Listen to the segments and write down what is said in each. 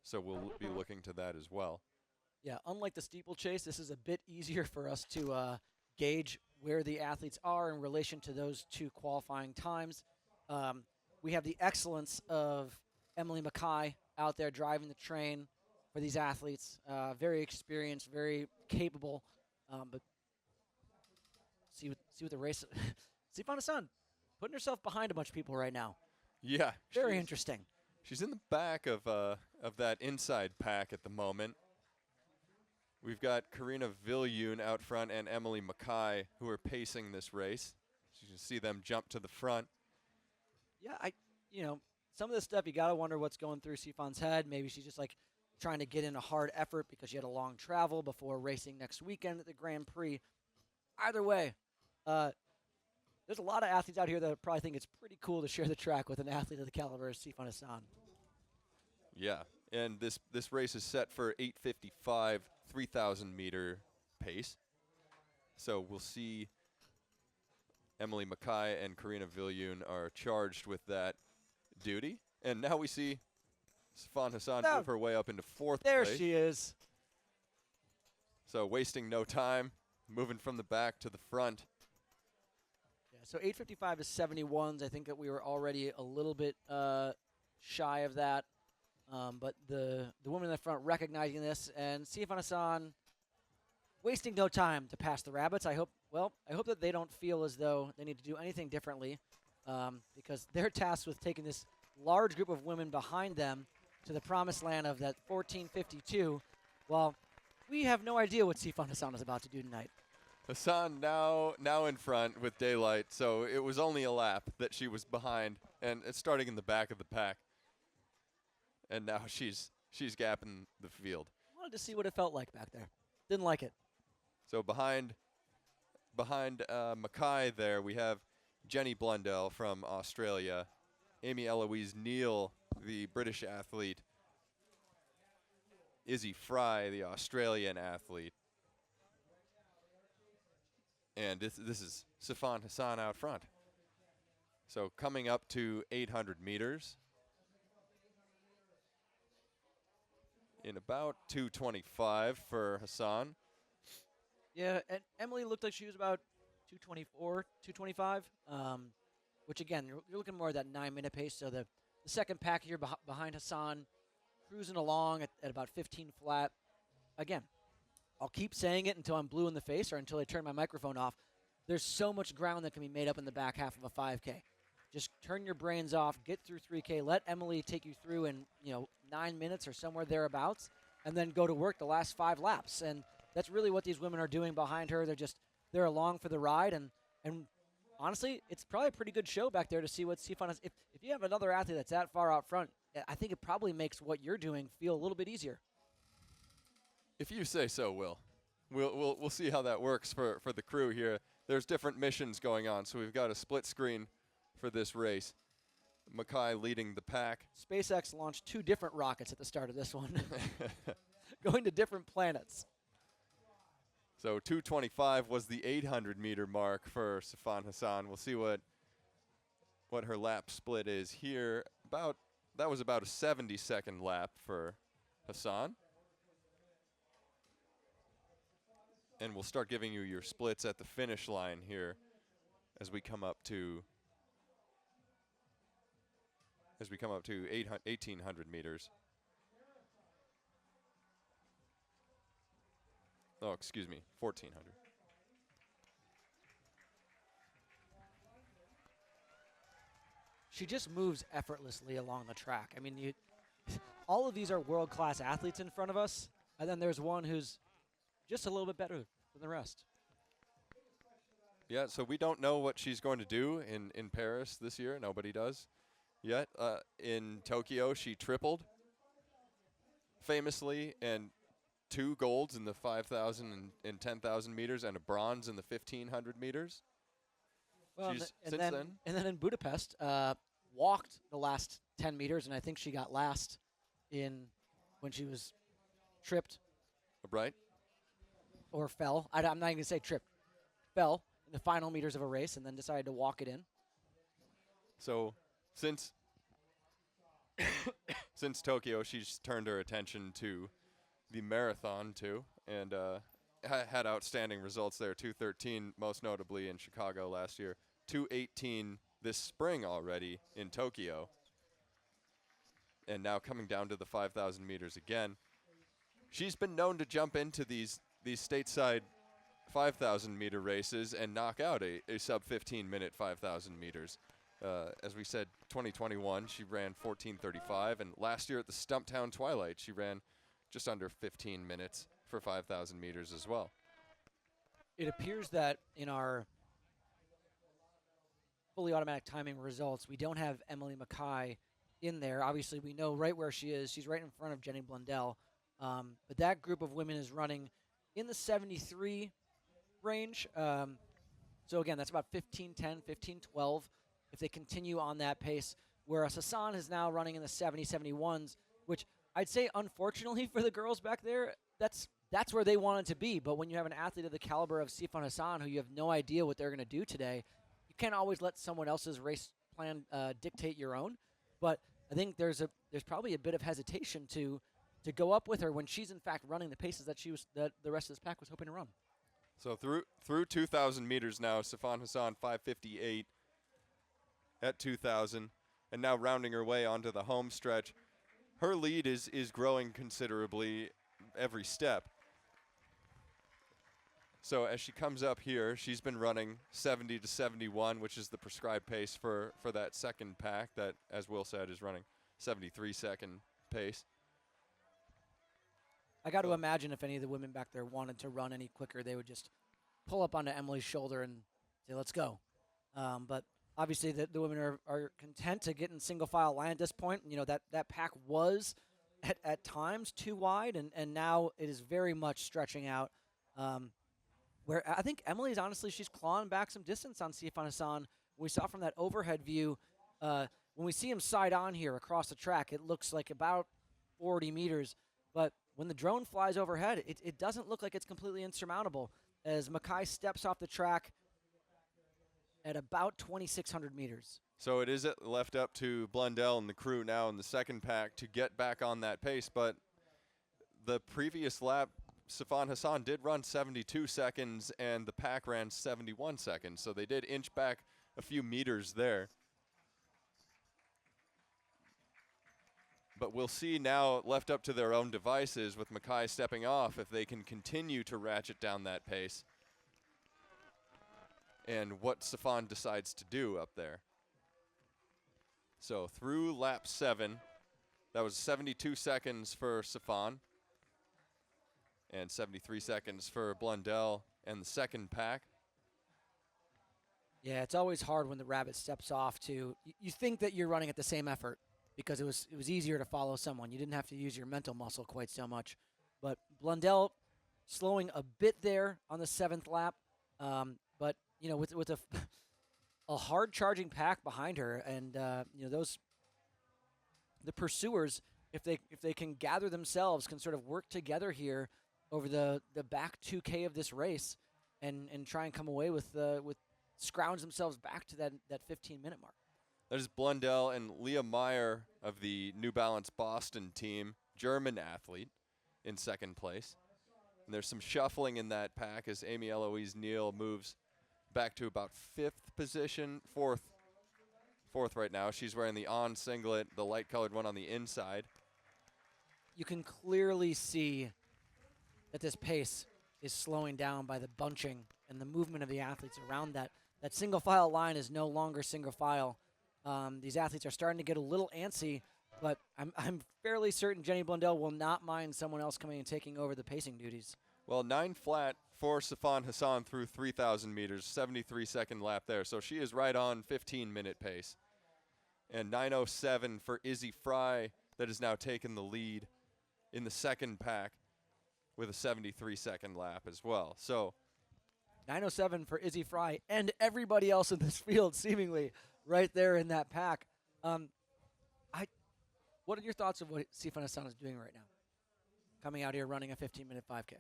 So we'll be looking to that as well. Yeah, unlike the steeplechase, this is a bit easier for us to gauge where the athletes are in relation to those two qualifying times. We have the excellence of Emily Mackay out there driving the train for these athletes. Very experienced, very capable. But see what the race. Sifan Hassan putting herself behind a bunch of people right now. Yeah, Very interesting. She's in the back of that inside pack at the moment. We've got Karina Viljoen out front and Emily Mackay who are pacing this race. So you can see them jump to the front. Yeah, some of this stuff you gotta wonder what's going through Sifan's head. Maybe she's just like trying to get in a hard effort because she had a long travel before racing next weekend at the Grand Prix. Either way, there's a lot of athletes out here that probably think it's pretty cool to share the track with an athlete of the caliber of Sifan Hassan. Yeah, and this race is set for 8:55, 3,000 meter pace. So we'll see Emily Mackay and Karina Viljoen are charged with that duty. And now we see Sifan Hassan move her way up into fourth place. There she is. So wasting no time, moving from the back to the front. Yeah, so 8:55 is 71s. I think that we were already a little bit shy of that. But the woman in the front recognizing this, and Sifan Hassan wasting no time to pass the rabbits. I hope that they don't feel as though they need to do anything differently, because they're tasked with taking this large group of women behind them to the promised land of that 14:52. Well, we have no idea what Sifan Hassan is about to do tonight. Hassan now in front with daylight, so it was only a lap that she was behind, and it's starting in the back of the pack. And now she's gapping the field. Wanted to see what it felt like back there. Didn't like it. So behind Mackay there, we have Jenny Blundell from Australia, Amy-Eloise Neale, the British athlete, Izzy Fry, the Australian athlete, and this is Sifan Hassan out front. So coming up to 800 meters. In about 2:25 for Hassan. Yeah, and Emily looked like she was about 2:24, 2:25, which, again, you're looking more at that 9-minute pace. So the second pack here behind Hassan, cruising along at about 15 flat. Again, I'll keep saying it until I'm blue in the face or until I turn my microphone off. There's so much ground that can be made up in the back half of a 5K. Just turn your brains off, get through 3K, let Emily take you through in 9 minutes or somewhere thereabouts, and then go to work the last 5 laps. And that's really what these women are doing behind her. They're along for the ride, and honestly, it's probably a pretty good show back there to see what Sifan is. If you have another athlete that's that far out front, I think it probably makes what you're doing feel a little bit easier. If you say so, Will. We'll see how that works for the crew here. There's different missions going on, so we've got a split screen for this race. Mackay leading the pack. SpaceX launched 2 different rockets at the start of this one, going to different planets. So 2:25 was the 800-meter mark for Sifan Hassan. We'll see what her lap split is here. That was about a 70-second lap for Hassan. And we'll start giving you your splits at the finish line here as we come up to 1,800 meters. Oh, excuse me, 1,400. She just moves effortlessly along the track. I mean, all of these are world-class athletes in front of us, and then there's one who's just a little bit better than the rest. Yeah, so we don't know what she's going to do in Paris this year. Nobody does yet. In Tokyo, she tripled famously, and 2 golds in the 5,000 and 10,000 meters and a bronze in the 1,500 meters. Well, Since then in Budapest, walked the last 10 meters, and I think she got last when she was tripped. Right. Or fell. I'm not even going to say tripped. Fell in the final meters of a race and then decided to walk it in. So since since Tokyo, she's turned her attention to the marathon too, and had outstanding results there. 2:13, most notably in Chicago last year. 2:18 this spring already in Tokyo, and now coming down to the 5,000 meters again. She's been known to jump into these stateside 5,000 meter races and knock out a sub 15 minute 5,000 meters. As we said, 2021 she ran 14:35, and last year at the Stumptown Twilight she ran just under 15 minutes for 5,000 meters as well. It appears that in our fully automatic timing results, we don't have Emily Mackay in there. Obviously, we know right where she is. She's right in front of Jenny Blundell. But that group of women is running in the 73 range. So, again, that's about 15:10, 15:12 if they continue on that pace, whereas Hassan is now running in the 70-71s, which I'd say, unfortunately for the girls back there, that's where they wanted to be. But when you have an athlete of the caliber of Sifan Hassan, who you have no idea what they're going to do today, you can't always let someone else's race plan dictate your own. But I think there's probably a bit of hesitation to go up with her when she's in fact running the paces that the rest of this pack was hoping to run. So through 2,000 meters now, Sifan Hassan 5:58 at 2,000, and now rounding her way onto the home stretch. Her lead is growing considerably every step. So as she comes up here, she's been running 70 to 71, which is the prescribed pace for that second pack that, as Will said, is running 73-second pace. I got to imagine if any of the women back there wanted to run any quicker, they would just pull up onto Emily's shoulder and say, let's go. But obviously the women are content to get in single file line at this point. You know, that pack was at times too wide, and now it is very much stretching out. Where I think Emily's honestly, she's clawing back some distance on Sifan Hassan. We saw from that overhead view, when we see him side on here across the track, it looks like about 40 meters. But when the drone flies overhead, it doesn't look like it's completely insurmountable as Mackay steps off the track at about 2,600 meters. So it is left up to Blundell and the crew now in the second pack to get back on that pace. But the previous lap, Sifan Hassan did run 72 seconds, and the pack ran 71 seconds. So they did inch back a few meters there. But we'll see now, left up to their own devices with Mackay stepping off, if they can continue to ratchet down that pace and what Sifan decides to do up there. So through lap 7, that was 72 seconds for Sifan and 73 seconds for Blundell and the second pack. Yeah, it's always hard when the rabbit steps off to, you think that you're running at the same effort because it was easier to follow someone. You didn't have to use your mental muscle quite so much. But Blundell slowing a bit there on the 7th lap. But, you know, with a hard charging pack behind her, and, you know, the pursuers, if they can gather themselves, can sort of work together here over the back 2K of this race and try and come away with scrounge themselves back to that 15-minute mark. There's Blundell and Leah Meyer of the New Balance Boston team, German athlete, in second place. And there's some shuffling in that pack as Amy-Eloise Neale moves back to about 5th position, 4th right now. She's wearing the on singlet, the light-colored one on the inside. You can clearly see that this pace is slowing down by the bunching and the movement of the athletes around that. That single file line is no longer single file. These athletes are starting to get a little antsy, but I'm fairly certain Jenny Blundell will not mind someone else coming and taking over the pacing duties. Well, 9 flat for Sifan Hassan through 3,000 meters, 73-second lap there. So she is right on 15-minute pace. And 9:07 for Izzy Fry, that has now taken the lead in the second pack with a 73-second lap as well. So 9:07 for Izzy Fry and everybody else in this field, seemingly right there in that pack. What are your thoughts of what Sifan Hassan is doing right now? Coming out here running a 15-minute 5K.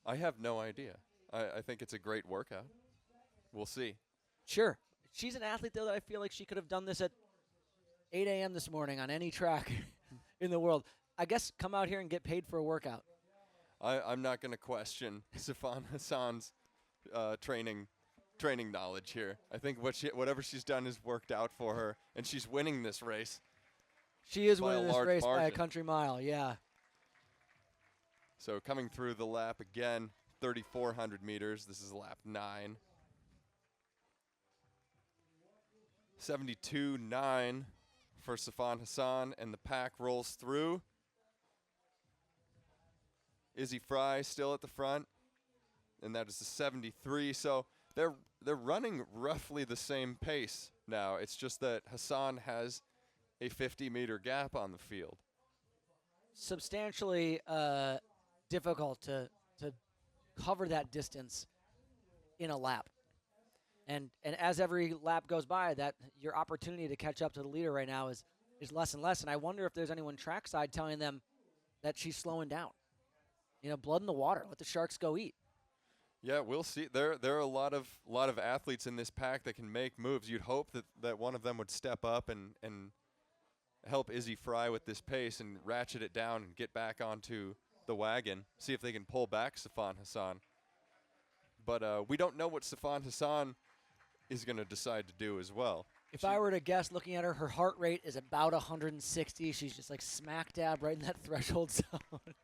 I have no idea. I think it's a great workout. We'll see. Sure. She's an athlete, though, that I feel like she could have done this at 8 a.m. this morning on any track in the world. I guess come out here and get paid for a workout. I'm not going to question Sifan Hassan's training knowledge here. I think whatever she's done has worked out for her, and she's winning this race. She is by a winning this large race by a margin. country mile, yeah. So coming through the lap again, 3,400 meters. This is lap 9. 72.9 for Sifan Hassan, and the pack rolls through. Izzy Fry still at the front, and that is the 73. So they're running roughly the same pace now. It's just that Hassan has a 50-meter gap on the field. Substantially difficult to cover that distance in a lap. And as every lap goes by, that your opportunity to catch up to the leader right now is less and less. And I wonder if there's anyone trackside telling them that she's slowing down. You know, blood in the water. Let the sharks go eat. Yeah, we'll see. There are a lot of athletes in this pack that can make moves. You'd hope that one of them would step up and help Izzy Fry with this pace and ratchet it down and get back onto the wagon. See if they can pull back Sifan Hassan. But we don't know what Sifan Hassan is going to decide to do as well. If I were to guess, looking at her, her heart rate is about 160. She's just like smack dab right in that threshold zone.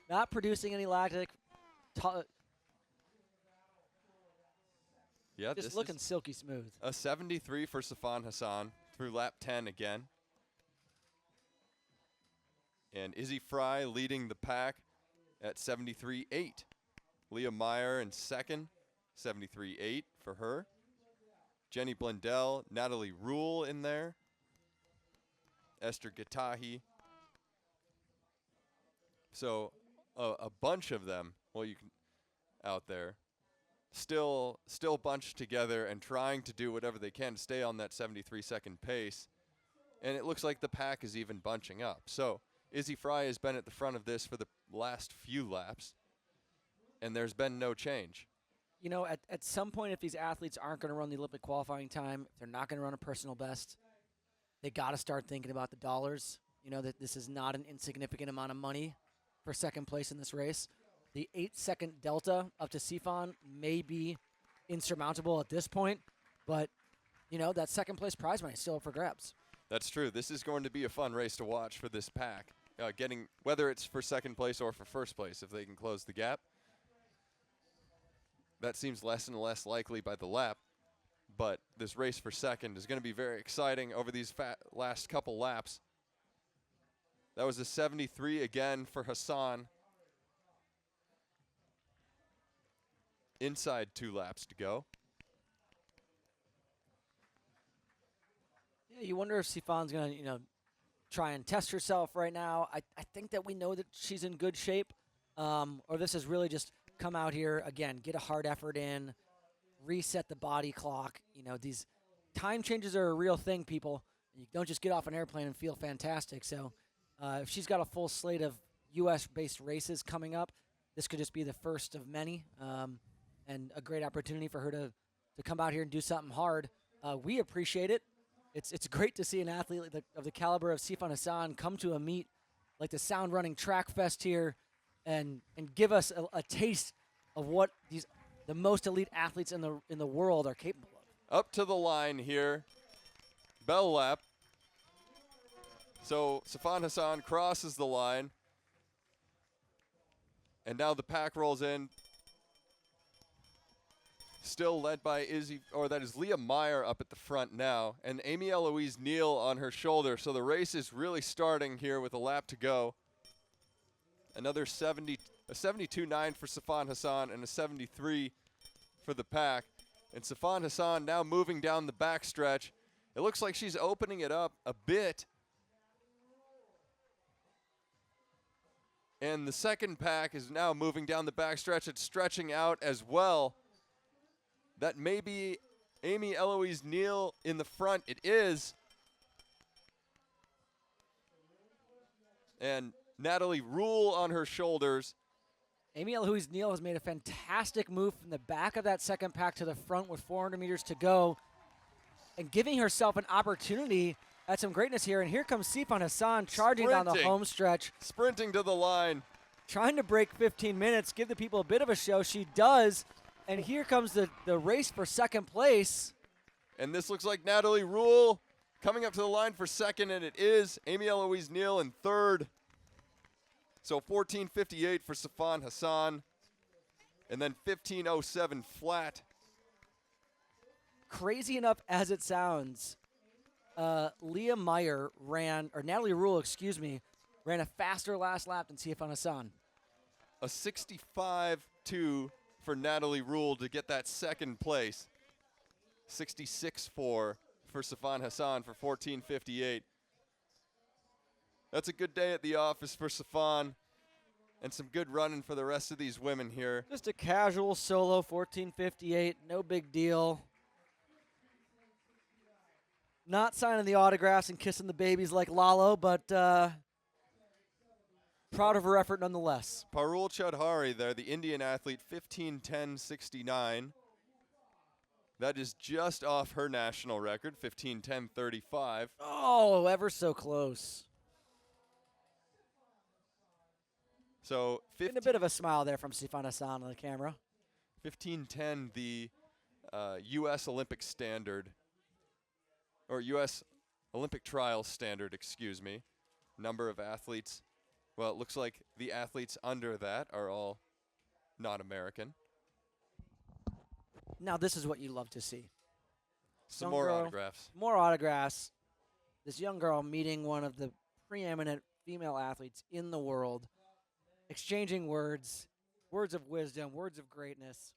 Not producing any lactic. Yeah, just looking silky smooth. A 73 for Sifan Hassan through lap 10 again. And Izzy Fry leading the pack at 73.8. Leah Meyer in second, 73.8 for her. Jenny Blundell, Natalie Rule in there. Esther Gatahi. So a bunch of them, well, you can out there, still bunched together and trying to do whatever they can to stay on that 73-second pace. And it looks like the pack is even bunching up. So Izzy Fry has been at the front of this for the last few laps, and there's been no change. You know, at some point, if these athletes aren't going to run the Olympic qualifying time, if they're not going to run a personal best, they got to start thinking about the dollars. You know, that this is not an insignificant amount of money for second place in this race. The 8-second delta up to Sifan may be insurmountable at this point, but, you know, that second place prize money is still up for grabs. That's true. This is going to be a fun race to watch for this pack, whether it's for second place or for first place, if they can close the gap. That seems less and less likely by the lap, but this race for second is going to be very exciting over these last couple laps. That was a 73 again for Hassan. Inside 2 laps to go. Yeah, you wonder if Sifan's going to, you know, try and test herself right now. I think that we know that she's in good shape, or this is really just come out here, again, get a hard effort in, reset the body clock. You know, these time changes are a real thing, people. You don't just get off an airplane and feel fantastic. So if she's got a full slate of U.S.-based races coming up, this could just be the first of many, and a great opportunity for her to come out here and do something hard. We appreciate it. It's great to see an athlete of the caliber of Sifan Hassan come to a meet like the Sound Running Track Fest here and give us a taste of what the most elite athletes in the world are capable of. Up to the line here. Bell lap. So Sifan Hassan crosses the line. And now the pack rolls in. Still led by Leah Meyer up at the front now. And Amy-Eloise Neale on her shoulder. So the race is really starting here with a lap to go. Another 72.9 for Sifan Hassan and a 73 for the pack. And Sifan Hassan now moving down the backstretch. It looks like she's opening it up a bit. And the second pack is now moving down the backstretch. It's stretching out as well. That may be Amy-Eloise Neale in the front. It is. And Natalie Rule on her shoulders. Amy-Eloise Neale has made a fantastic move from the back of that second pack to the front with 400 meters to go and giving herself an opportunity at some greatness here. And here comes Sifan Hassan charging down the Sprinting. home stretch, Sprinting to the line. trying to break 15 minutes, give the people a bit of a show. She does. And here comes the race for second place. And this looks like Natalie Rule coming up to the line for second, and it is Amy-Eloise Neale in third. So 14:58 for Sifan Hassan, and then 15:07 flat. Crazy enough as it sounds, Leah Meyer Natalie Rule, excuse me, ran a faster last lap than Sifan Hassan. A 65.2 for Natalie Rule to get that second place. 66.4 for Sifan Hassan for 14:58. That's a good day at the office for Sifan, and some good running for the rest of these women here. Just a casual solo, 14:58, no big deal. Not signing the autographs and kissing the babies like Lalo, but proud of her effort nonetheless. Parul Chaudhary there, the Indian athlete, 15:10.69. That is just off her national record, 15:10.35. Oh, ever so close. So Getting a bit of a smile there from Sifan Hassan on the camera. 15:10, the U.S. Olympic standard, or U.S. Olympic trials standard, excuse me. Number of athletes. Well, it looks like the athletes under that are all not American. Now this is what you love to see. Some Young more girl. autographs. More autographs. This young girl meeting one of the preeminent female athletes in the world, exchanging words of wisdom, words of greatness.